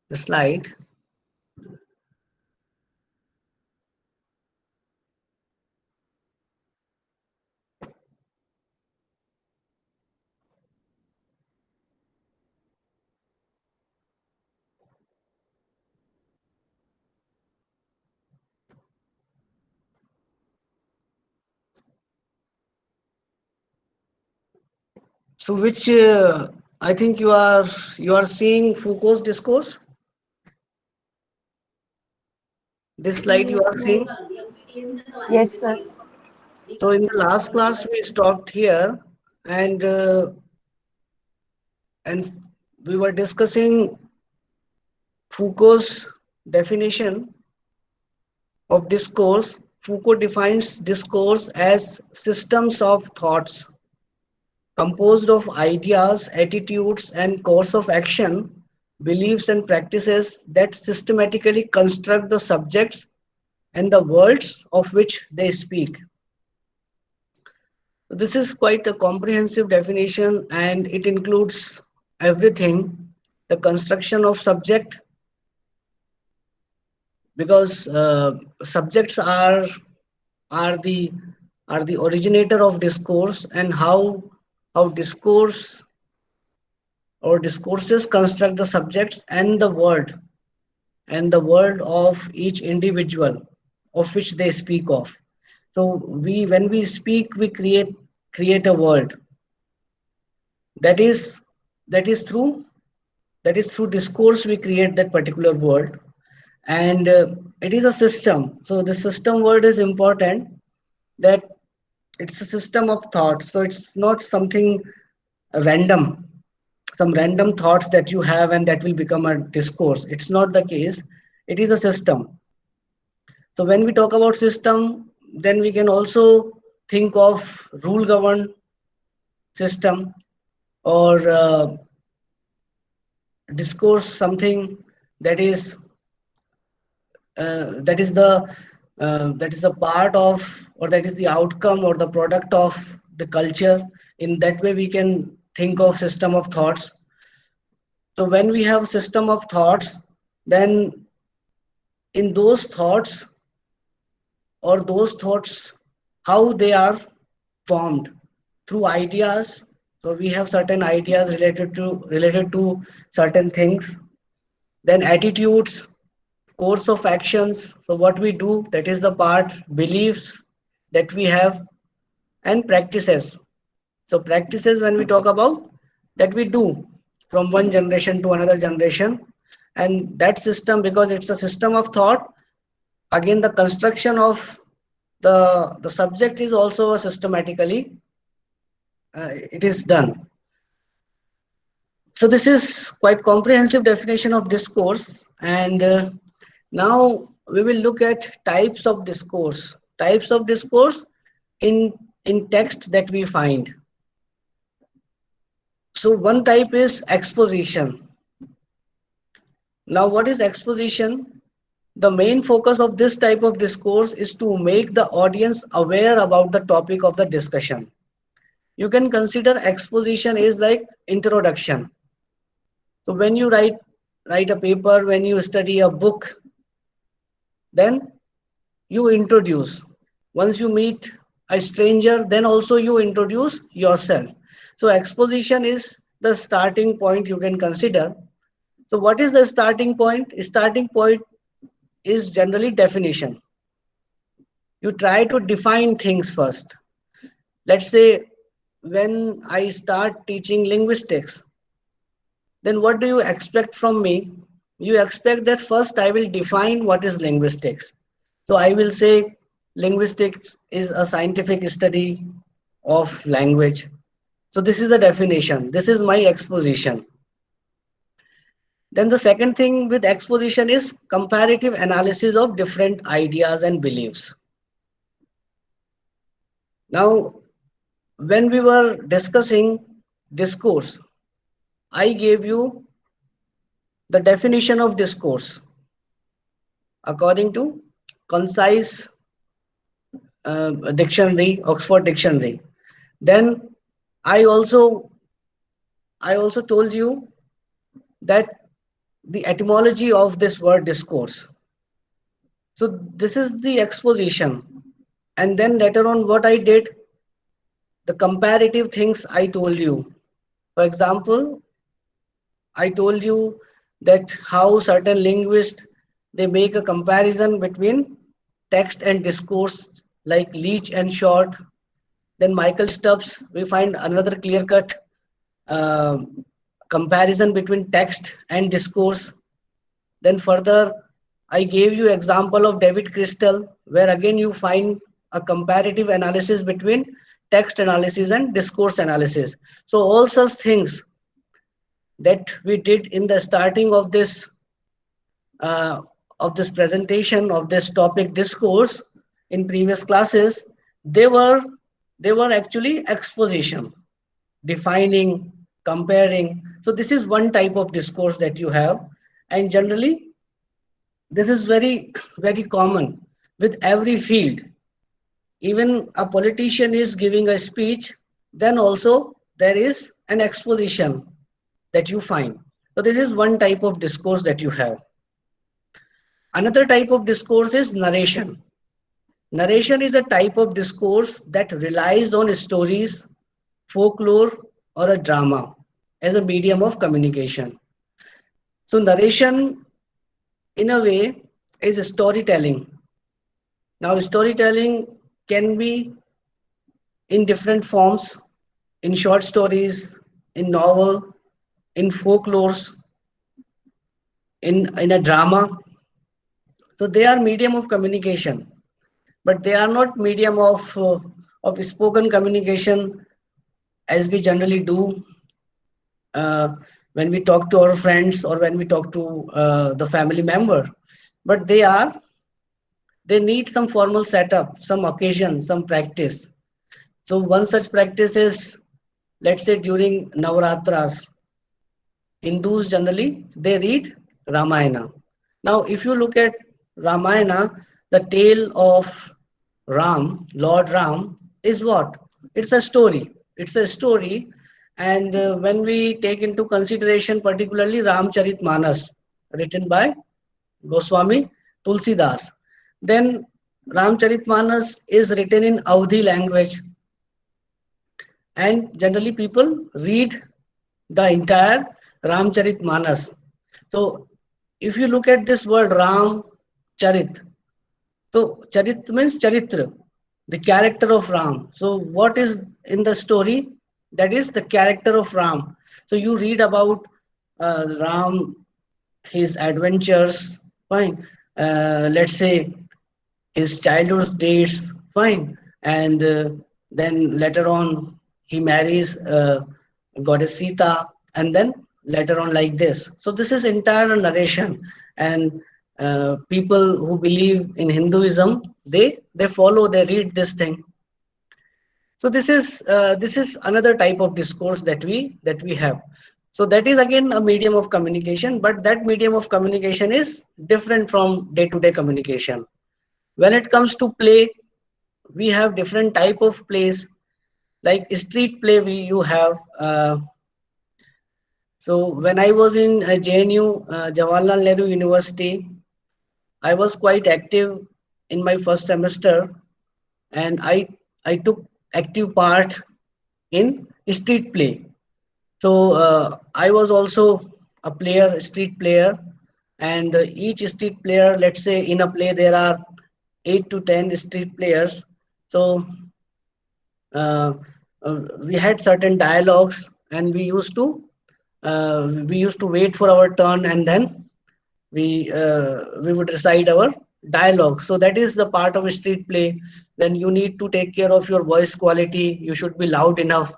the slide. So which I think you are seeing Foucault's discourse. This slide you are Yes, seeing. yes, sir. So in the last class we stopped here, and uh, and we were discussing Foucault's definition of discourse. Foucault defines discourse as systems of thoughts composed of ideas, attitudes, and course of action, beliefs, and practices that systematically construct the subjects and the worlds of which they speak. This is quite a comprehensive definition, and it includes everything: the construction of subject, because subjects are the are the originator of discourse, and how discourse or discourses construct the subjects and the world of each individual of which they speak of. So we when we speak, we create a world that is that is through that is through discourse we create that particular world. And it is a system. So the system word is important, that it's a system of thought. So it's not something random, some random thoughts that you have and that will become a discourse. It's not the case. It is a system. So when we talk about system, then we can also think of rule governed system, or discourse, something that is that is the part of, or that is the outcome or the product of the culture. In that way we can think of system of thoughts. So when we have system of thoughts, then in those thoughts, how they are formed through ideas. So we have certain ideas related to certain things. Then attitudes, course of actions, so what we do, that is the part. Beliefs that we have, and practices. So practices, when we talk about, that we do from one generation to another generation. And that system, because it's a system of thought, again the construction of the subject is also a systematically it is done. So this is quite comprehensive definition of discourse. And now we will look at types of discourse in text that we find. So one type is exposition. Now what is exposition? The main focus of this type of discourse is to make the audience aware about the topic of the discussion. You can consider exposition is like introduction. So when you write a paper, when you study a book, then you introduce. Once you meet a stranger, then also you introduce yourself. So exposition is the starting point you can consider. So what is the starting point? Starting point is generally definition. You try to define things first. Let's say when I start teaching linguistics, then what do you expect from me? You expect that first I will define what is linguistics. So I will say linguistics is a scientific study of language. So this is the definition. This is my exposition. Then the second thing with exposition is comparative analysis of different ideas and beliefs. Now, when we were discussing discourse, I gave you the definition of discourse according to concise dictionary, Oxford Dictionary. Then I also I also told you that the etymology of this word discourse. So this is the exposition. And then later on, what I did, the comparative things I told you. For example, I told you that how certain linguists, they make a comparison between text and discourse, like Leach and Short. Then Michael Stubbs, we find another clear-cut uh, comparison between text and discourse. Then further, I gave you example of David Crystal, where again you find a comparative analysis between text analysis and discourse analysis. So all such things that we did in the starting uh, of this presentation of this topic discourse in previous classes, they were they were actually exposition, defining, comparing. So this is one type of discourse that you have, and generally this is very common with every field. Even a politician is giving a speech, then also there is an exposition that you find. So this is one type of discourse that you have. Another type of discourse is narration. Narration is a type of discourse that relies on stories, folklore, or a drama as a medium of communication. So narration, in a way, is storytelling. Now, storytelling can be in different forms, in short stories, in novel, in folklores, in a drama. So they are medium of communication, but they are not medium of spoken communication as we generally do uh, when we talk to our friends or when we talk to the family member. But they need some formal setup, some occasion, some practice. So one such practice is, let's say, during Navaratras, Hindus generally they read Ramayana. Now, if you look at Ramayana, the tale of Ram, Lord Ram, is what? It's a story. It's a story, and when we take into consideration particularly Ramcharitmanas, written by Goswami Tulsidas, then Ramcharitmanas is written in Awadhi language, and generally people read the entire Ramcharitmanas. So if you look at this word Ram Charit, so Charit means Charitra, the character of Ram. So what is in the story? That is the character of Ram. So you read about Ram, his adventures, fine. Let's say his childhood dates, fine. And then later on he marries goddess Sita, and then later on like this. So this is entire narration, and people who believe in Hinduism, they follow, they read this thing. So this is another type of discourse that we have. So that is again a medium of communication, but that medium of communication is different from day-to-day communication. When it comes to play, we have different type of plays, like street play we you have. So when I was in JNU, Jawaharlal Nehru University, I was quite active in my first semester, and I took active part in street play. So I was also a player, street player, and each street player, let's say in a play there are 8 to 10 street players. So uh, we had certain dialogues, and we used to wait for our turn, and then we would recite our dialogue. So that is the part of street play. Then you need to take care of your voice quality. You should be loud enough,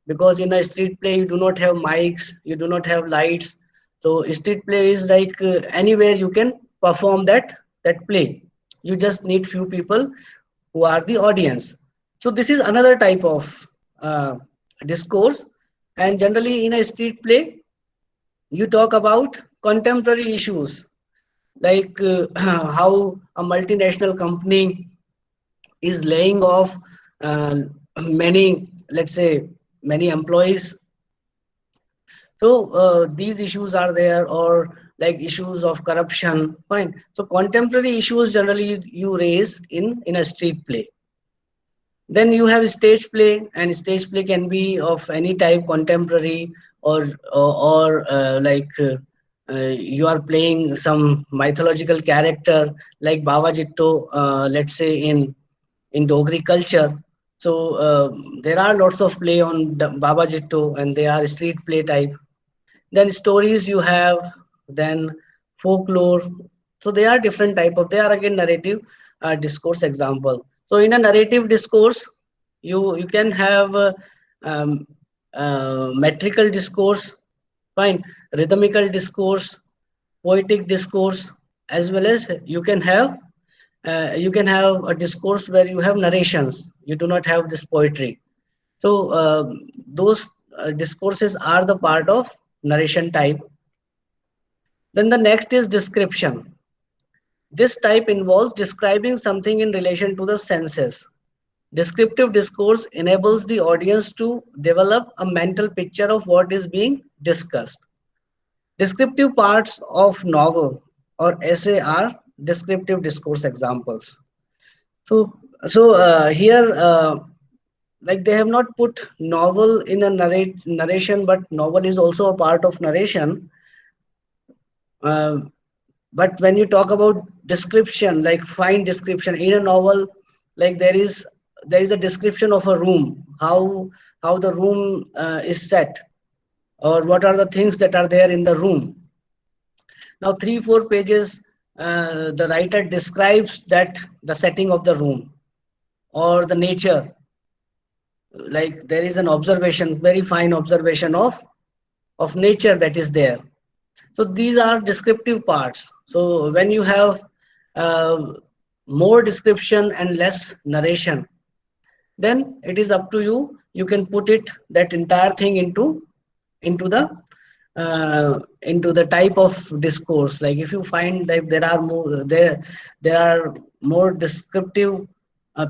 because in a street play you do not have mics, you do not have lights. So street play is like anywhere you can perform that play. You just need few people who are the audience. So this is another type of discourse. And generally in a street play you talk about contemporary issues, like how a multinational company is laying off many, let's say, many employees. So these issues are there. Or like issues of corruption. Fine. So contemporary issues generally you raise in a street play. Then you have stage play, and stage play can be of any type, contemporary or you are playing some mythological character like Baba Jitto, let's say in Dogri culture. So there are lots of play on Baba Jitto, and they are street play type. Then stories you have, then folklore. So they are different type of. They are again narrative discourse example. So in a narrative discourse, you can have um, metrical discourse, fine, rhythmical discourse, poetic discourse, as well as you can have a discourse where you have narrations. You do not have this poetry. So those discourses are the part of narration type. Then the next is description. This type involves describing something in relation to the senses. Descriptive discourse enables the audience to develop a mental picture of what is being discussed. Descriptive parts of novel or essay are descriptive discourse examples. So, here, like they have not put novel in a narration, but novel is also a part of narration. Uh, but when you talk about description, like fine description in a novel, like there is a description of a room, how the room is set, or what are the things that are there in the room. Now 3 4 pages, the writer describes that the setting of the room or the nature, like there is an observation, very fine observation of nature that is there. So these are descriptive parts. So when you have uh, more description and less narration, then it is up to you. You can put it, that entire thing, into the into the type of discourse. Like if you find that there are more descriptive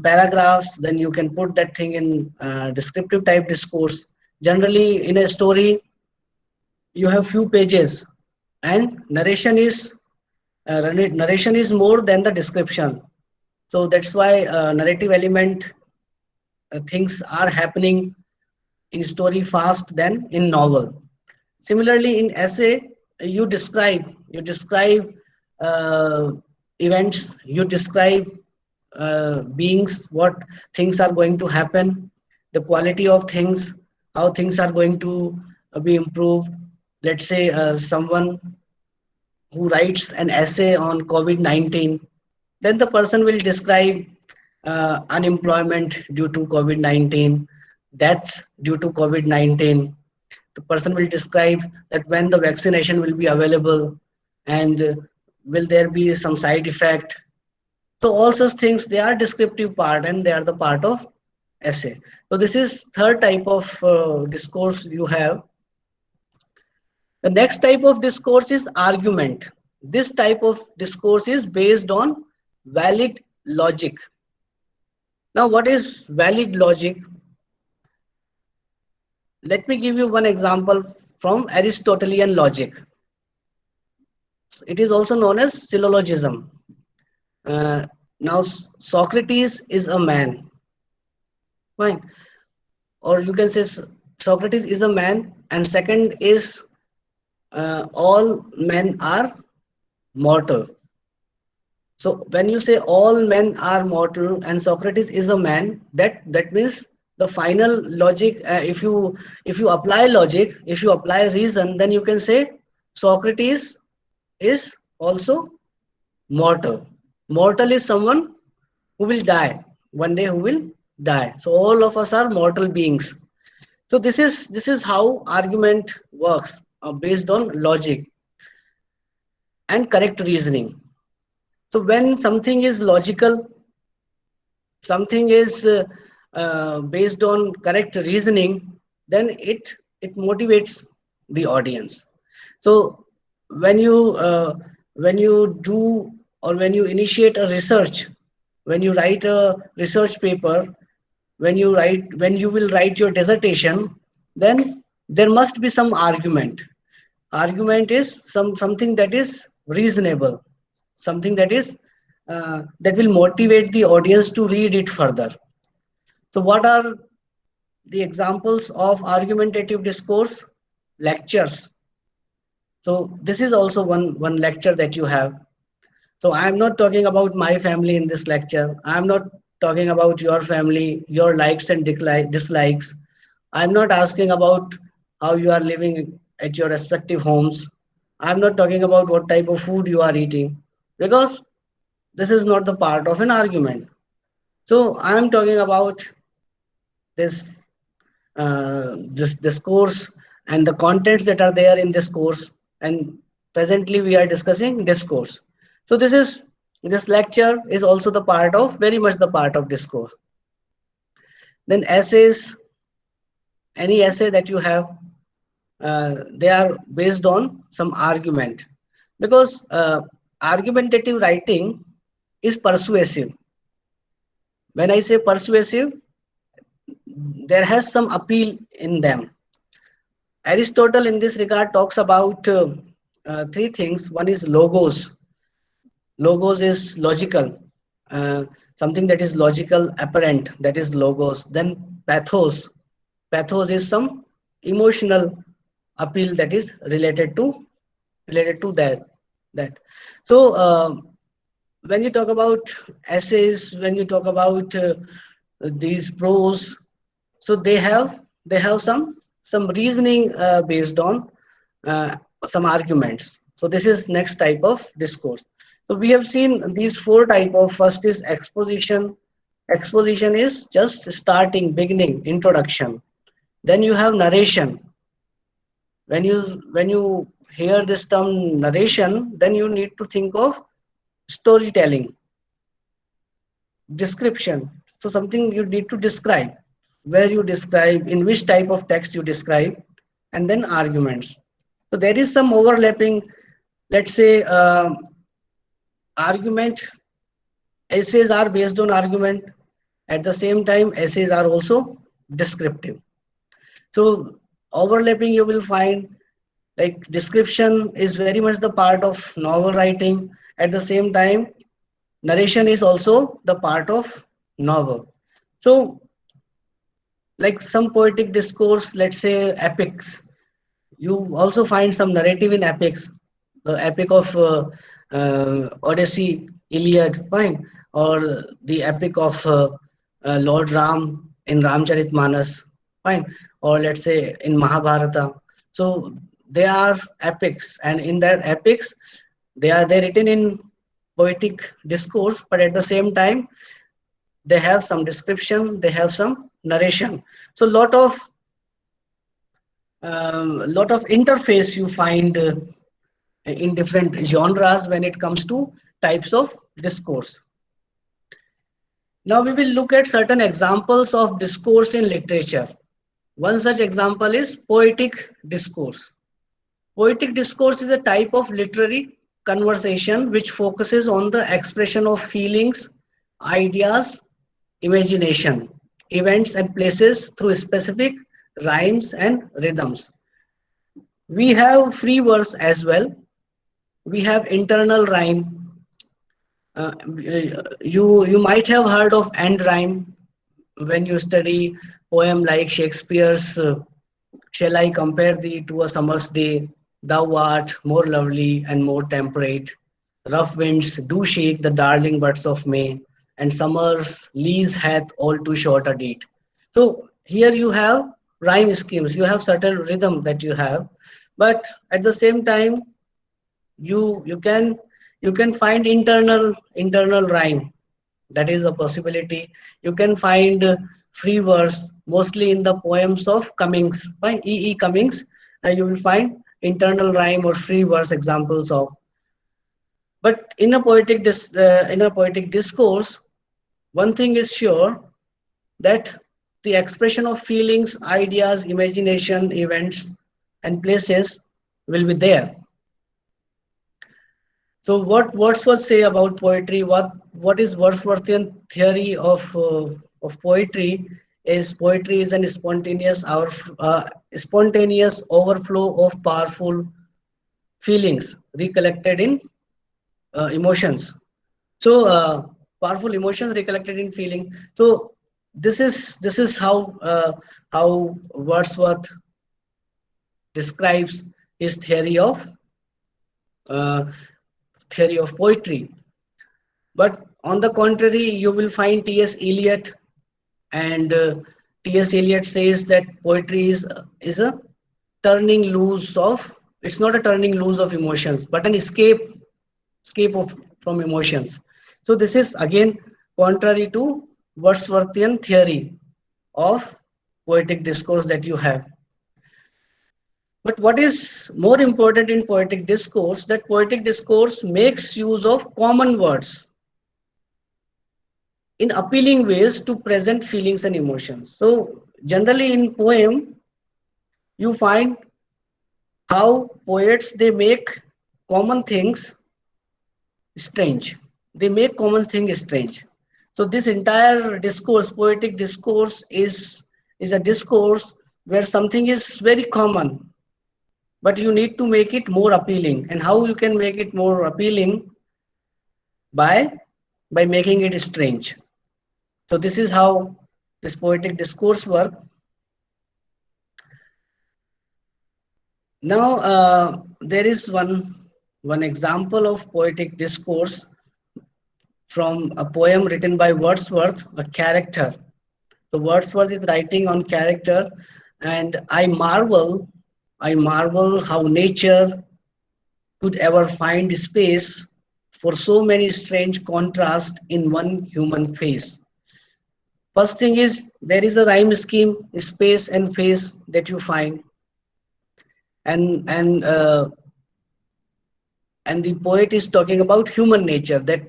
paragraphs, then you can put that thing in descriptive type discourse. Generally in a story you have few pages, and narration is more than the description. So that's why narrative element things are happening in story fast than in novel. Similarly, in essay, you describe uh, events, you describe beings, what things are going to happen, the quality of things, how things are going to be improved. Let's say someone who writes an essay on COVID-19, then the person will describe unemployment due to COVID-19, deaths due to COVID-19. The person will describe that when the vaccination will be available, and will there be some side effect. So all such things, they are descriptive part, and they are the part of essay. So this is third type of discourse you have. The next type of discourse is argument. This type of discourse is based on valid logic. Now, what is valid logic? Let me give you one example from Aristotelian logic. It is also known as syllogism. Now, Socrates is a man, fine, or you can say Socrates is a man, and second is all men are mortal. So when you say all men are mortal and Socrates is a man, that means the final logic. If you apply logic, if you apply reason, then you can say Socrates is also mortal. Mortal is someone who will die one day, who will die. So all of us are mortal beings. So this is how argument works, based on logic and correct reasoning. So when something is logical, something is based on correct reasoning, then it motivates the audience. So when you when you do, or when you initiate a research, when you write a research paper, when you will write your dissertation, then there must be some argument. Argument is something that is reasonable, something that is that will motivate the audience to read it further. So what are the examples of argumentative discourse? Lectures. So this is also one lecture that you have. So I am not talking about my family in this lecture. I am not talking about your family, your likes and dislikes. I am not asking about how you are living at your respective homes. I am not talking about what type of food you are eating, because this is not the part of an argument. So I am talking about this this discourse and the contents that are there in this course, and presently we are discussing discourse. So this lecture is also the part of, very much the part of discourse. Then essays, any essay that you have, they are based on some argument, because argumentative writing is persuasive. When I say persuasive, there has some appeal in them. Aristotle in this regard talks about three things. One is logos. Logos is logical, uh, something that is logical, apparent, that is logos. Then pathos. Pathos is some emotional appeal that is related to that. So when you talk about essays, when you talk about these prose, so they have some reasoning based on uh, some arguments. So this is next type of discourse. So we have seen these four type of. First is exposition. Exposition is just starting, beginning, introduction. Then you have narration. When you hear this term narration, then you need to think of storytelling. Description, so something you need to describe, where you describe, in which type of text you describe. And then arguments. So there is some overlapping. Let's say argument, essays are based on argument. At the same time, essays are also descriptive. So overlapping you will find, like description is very much the part of novel writing. At the same time, narration is also the part of novel. So like some poetic discourse, let's say epics, you also find some narrative in epics. The epic of Odyssey, Iliad, fine, or the epic of Lord Ram in Ramcharitmanas, fine, or let's say in Mahabharata. So they are epics, and in that epics, they're written in poetic discourse, but at the same time, they have some description, they have some narration. So lot of interface you find in different genres when it comes to types of discourse. Now we will look at certain examples of discourse in literature. One such example is poetic discourse. Poetic discourse is a type of literary conversation which focuses on the expression of feelings, ideas, imagination, events, and places through specific rhymes and rhythms. We have free verse as well. We have internal rhyme. You might have heard of end rhyme when you study poem like Shakespeare's "Shall I compare thee to a summer's day? Thou art more lovely and more temperate. Rough winds do shake the darling buds of May, and summer's lease hath all too short a date." So here you have rhyme schemes. You have certain rhythm that you have, but at the same time, you can find internal rhyme. That is a possibility. You can find free verse mostly in the poems of Cummings, by E. Cummings. You will find internal rhyme or free verse examples of. But in a poetic discourse, one thing is sure, that the expression of feelings, ideas, imagination, events, and places will be there. So what Wordsworth say about poetry? What is Wordsworthian theory of poetry? Is poetry is an spontaneous overflow of powerful feelings recollected in emotions. So powerful emotions recollected in feeling. So this is how Wordsworth describes his uh, theory of poetry. But on the contrary, you will find T.S. Eliot, and T.S. Eliot says that poetry is a turning loose of. It's not a turning loose of emotions, but an escape of from emotions. So this is again contrary to Wordsworthian theory of poetic discourse that you have. But what is more important in poetic discourse, that poetic discourse makes use of common words in appealing ways to present feelings and emotions. So generally in poem, you find how poets they make common things strange. They make common things strange. So this entire discourse, poetic discourse, is a discourse where something is very common, but you need to make it more appealing. And how you can make it more appealing? By making it strange. So this is how this poetic discourse work. Now there is one example of poetic discourse from a poem written by Wordsworth, a character. So Wordsworth is writing on character, and I marvel how nature could ever find space for so many strange contrasts in one human face. First thing is there is a rhyme scheme, space and face that you find, and and the poet is talking about human nature, that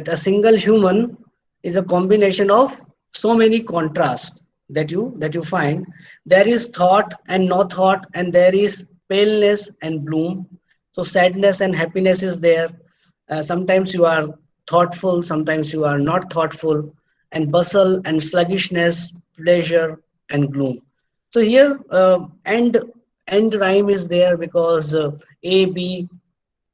a single human is a combination of so many contrasts that you find. There is thought and no thought, and there is paleness and bloom. So sadness and happiness is there. Sometimes you are thoughtful, sometimes you are not thoughtful, and bustle and sluggishness, pleasure and gloom. So here end rhyme is there because a b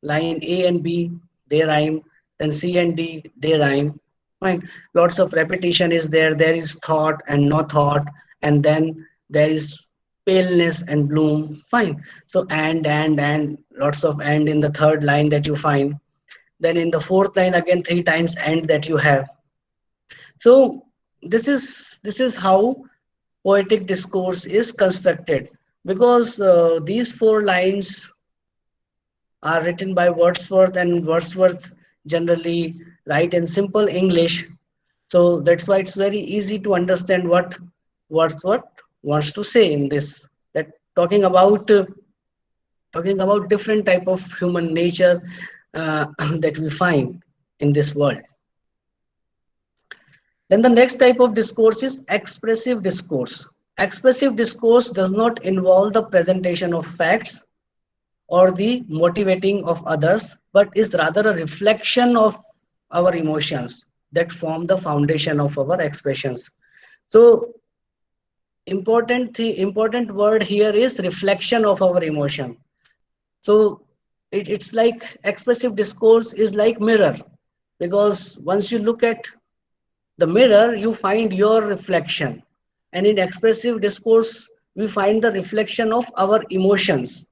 line A and B, they rhyme. Then C and D, they rhyme. Fine. Lots of repetition is there. There is thought and no thought, and then there is paleness and bloom. Fine. So and lots of and in the third line that you find. Then in the fourth line again three times and that you have. So this is how poetic discourse is constructed, because these four lines are written by Wordsworth, and Wordsworth generally write in simple English. So that's why it's very easy to understand what Wordsworth wants to say in this. That talking about different type of human nature that we find in this world. Then the next type of discourse is expressive discourse. Expressive discourse does not involve the presentation of facts or the motivating of others, but is rather a reflection of our emotions that form the foundation of our expressions. So important word here is reflection of our emotion. So it's like expressive discourse is like mirror, because once you look at the mirror, you find your reflection, and in expressive discourse we find the reflection of our emotions.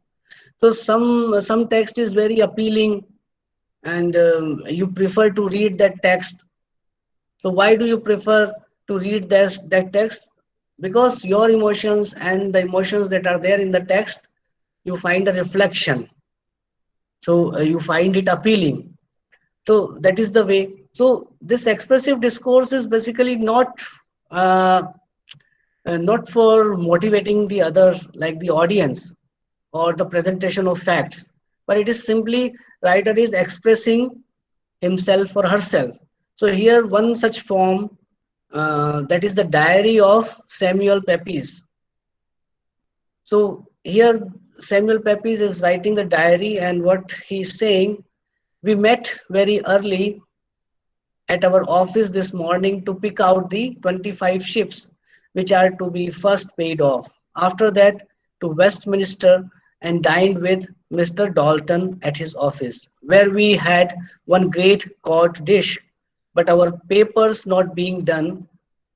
So some text is very appealing, and you prefer to read that text. So why do you prefer to read that text? Because your emotions and the emotions that are there in the text, you find a reflection. So you find it appealing. So that is the way. So this expressive discourse is basically uh, not for motivating the other, like the audience, or the presentation of facts, but it is simply writer is expressing himself or herself. So here one such form, that is the diary of Samuel Pepys. So here Samuel Pepys is writing the diary, and what he is saying: we met very early at our office this morning to pick out the 25 ships which are to be first paid off. After that, to Westminster and dined with Mr. Dalton at his office, where we had one great cod dish. But our papers not being done,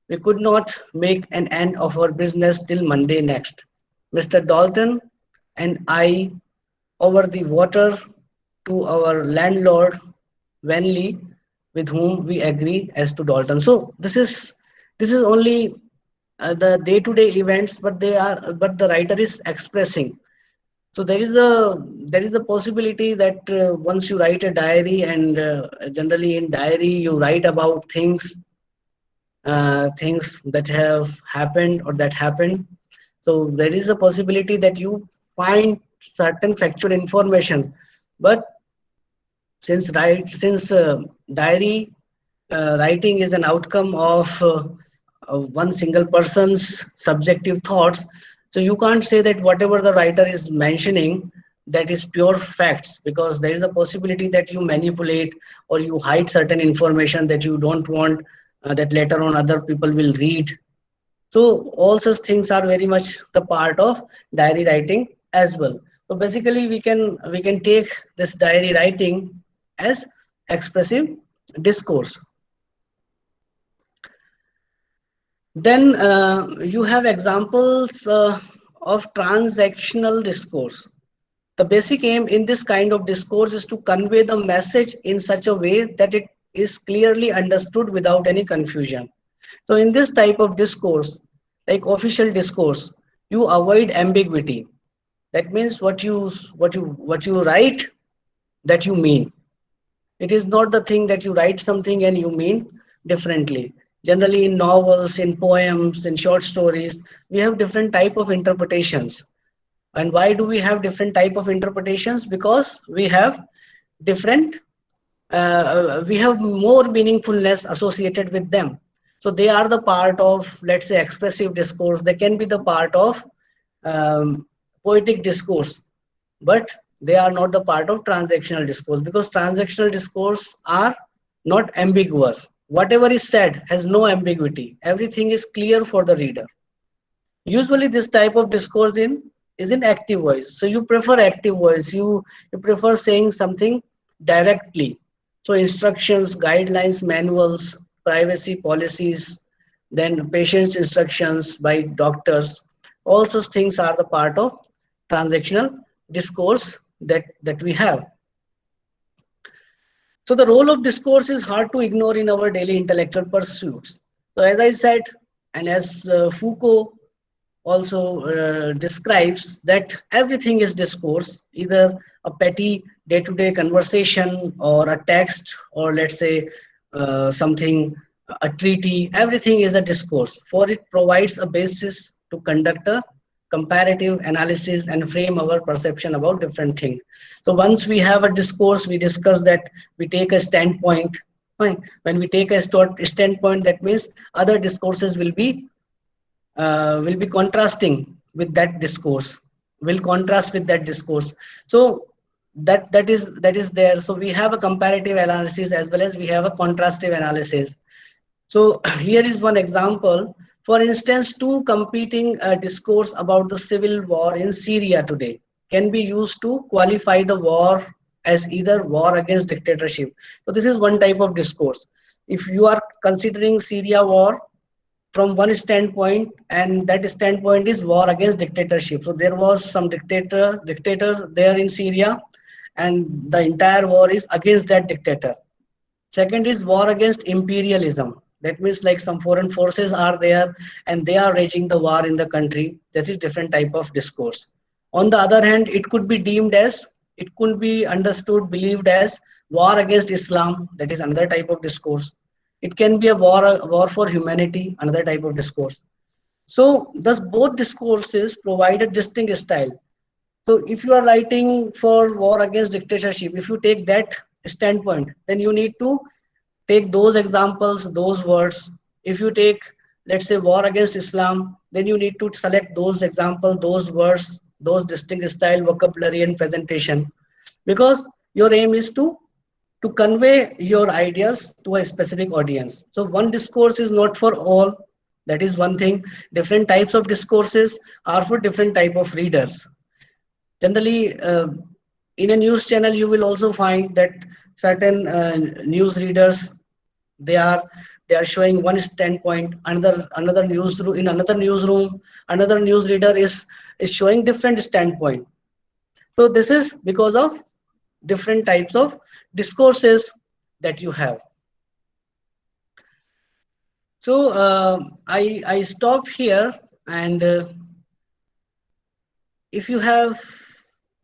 we could not make an end of our business till Monday next. Mr. Dalton and I over the water to our landlord Venley, with whom we agree as to Dalton. So this is only the day-to-day events, but the writer is expressing. So there is a possibility that once you write a diary, and generally in diary you write about things that have happened or that happened. So there is a possibility that you find certain factual information, but since diary writing is an outcome of one single person's subjective thoughts, so you can't say that whatever the writer is mentioning, that is pure facts, because there is a possibility that you manipulate or you hide certain information that you don't want that later on other people will read. So all such things are very much the part of diary writing as well. So basically we can take this diary writing as expressive discourse. Then you have examples of transactional discourse. The basic aim in this kind of discourse is to convey the message in such a way that it is clearly understood without any confusion. So in this type of discourse, like official discourse, you avoid ambiguity. That means what you write, that you mean. It is not the thing that you write something and you mean differently. Generally in novels, in poems, in short stories, we have different type of interpretations. And why do we have different type of interpretations? Because different we have more meaningfulness associated with them. So they are the part of, let's say, expressive discourse. They can be the part of um, poetic discourse, but they are not the part of transactional discourse, because transactional discourse are not ambiguous. Whatever is said has no ambiguity. Everything is clear for the reader. Usually this type of discourse in is in active voice, so you prefer active voice. You prefer saying something directly. So instructions, guidelines, manuals, privacy policies, then patient's instructions by doctors, all such things are the part of transactional discourse that we have. So the role of discourse is hard to ignore in our daily intellectual pursuits. So as I said, and as Foucault also describes, that everything is discourse, either a petty day-to-day conversation or a text, or let's say something, a treaty. Everything is a discourse, for it provides a basis to conduct a comparative analysis and frame our perception about different things. So once we have a discourse, we discuss that, we take a standpoint. Fine. When we take a standpoint, that means other discourses will be contrasting with that discourse, will contrast with that discourse. So that is there. So we have a comparative analysis as well as we have a contrastive analysis. So here is one example. For instance, two competing discourse about the civil war in Syria today can be used to qualify the war as either war against dictatorship. So this is one type of discourse. If you are considering Syria war from one standpoint, and that standpoint is war against dictatorship. So there was some dictator there in Syria, and the entire war is against that dictator. Second is war against imperialism. That means like some foreign forces are there and they are waging the war in the country. That is different type of discourse. On the other hand, it could be understood, believed as war against Islam. That is another type of discourse. It can be a war for humanity, another type of discourse. So thus both discourses provide a distinct style. So if you are writing for war against dictatorship, if you take that standpoint, then you need to take those examples, those words. If you take, let's say, war against Islam, then you need to select those examples, those words, those distinct style, vocabulary, and presentation, because your aim is to convey your ideas to a specific audience. So one discourse is not for all. That is one thing. Different types of discourses are for different type of readers. Generally, in a news channel, you will also find that certain news readers, they are they are showing one standpoint. Another newsroom, in another newsroom, another news reader is showing different standpoint. So this is because of different types of discourses that you have. So I stop here, and if you have